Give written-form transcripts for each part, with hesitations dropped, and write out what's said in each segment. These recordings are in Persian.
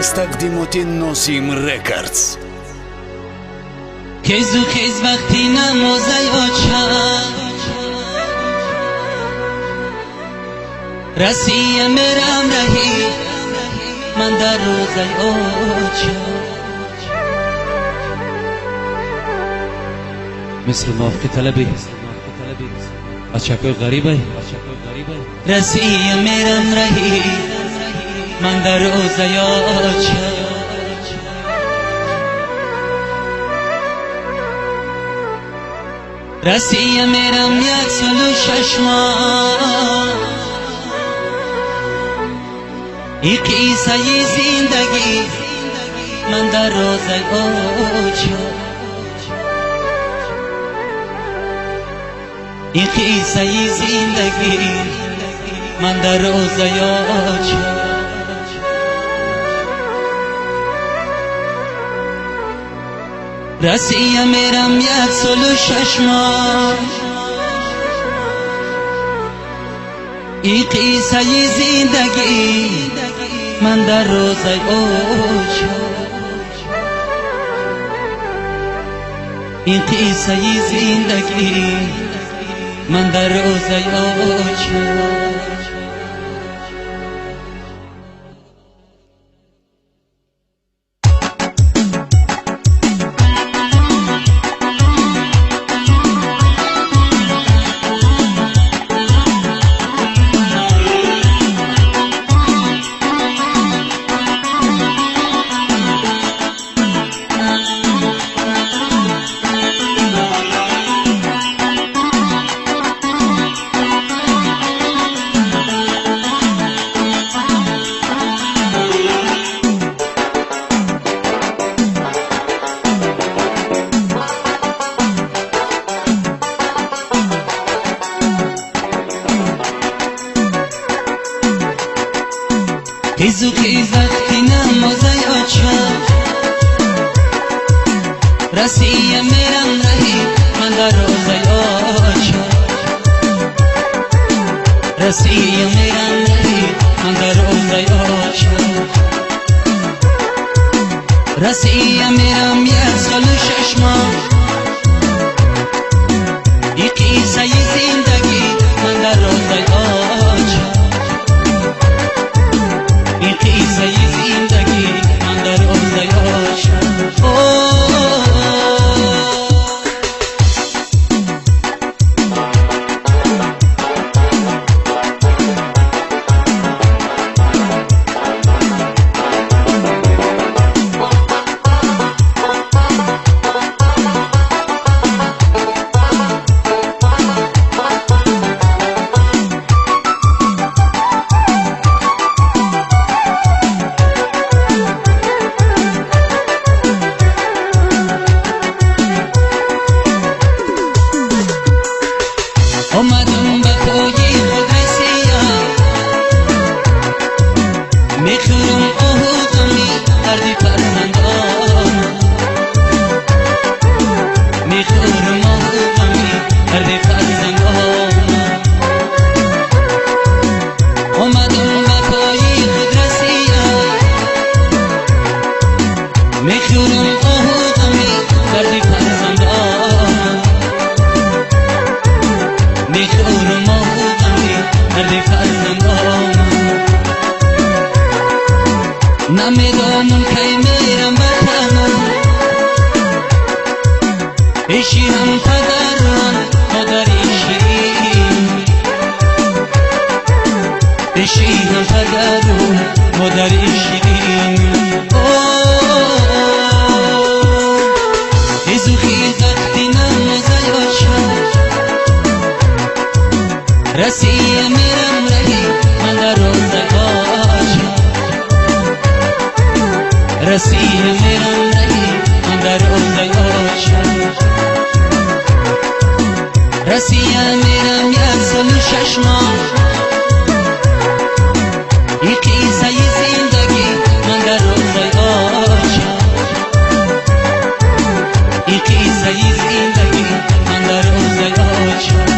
از تقدیمات ناسیم رکردز. خیز و خیز وقتی نمازه آچم رسی میرم رهی من در روزه آچم مثل موافق طلبی از شکل غریبه رسی میرم رهی من در روزه آچم رسی میرم 106 ماه ای قصه زندگی من در روزه آچم ای قصه زندگی من در روزه آچم رسی میرم 106 ماه ای قصه زندگی من در روزه آچم این قصه زندگی من در روزه آچم خیز و خیز وقتی نمازه آچم رسی میرم رهی من در روزه آچم رسی میرم رهی من در روزه آچم رسی میرم 106 ماه ای قصه زندگی من در روزه آچم این قصه زندگی من در روزه آچم اومدم به پای خود رسیدم میخورم آهوزمی دردی فرزندان میخورم آهوزمی دردی فرزندان اومدم به پای خود رسیدم میخورم آهوزمی دردی فرزندان میخورم آهوزمی دردی فرزندان نمیدانم کی میرم وطنم بشینم پدران مادری شیرین بشینم پدران مادری شیرین خیز و خیز وقتی نمازه آچم رسی میرم رهی من در روزه آچم رسی میرم رهی من در روزه آچم رسی میرم 106 ماه ای قصه زندگی من در روزه آچم ای قصه زندگی من در روزه آچم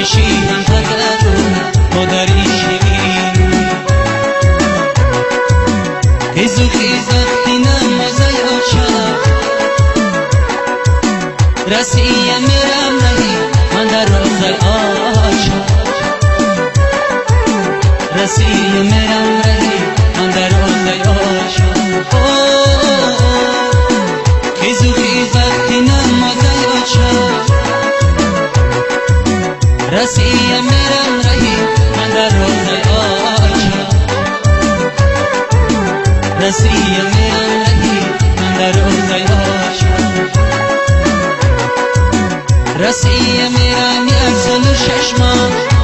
کشیدم فقط مادری شیرین خیزو خیز وقتی نمازای آشا رسیه میرم رهی من در روزای آشا رسیه میرم رهی من در روزای آشا خیزو خیز وقتی نمازای آشا رسیه میرم رهی من در روزای آشا رسیه میرم رهی من در روزای آشا رسیه میرم یک سال و 6 ماه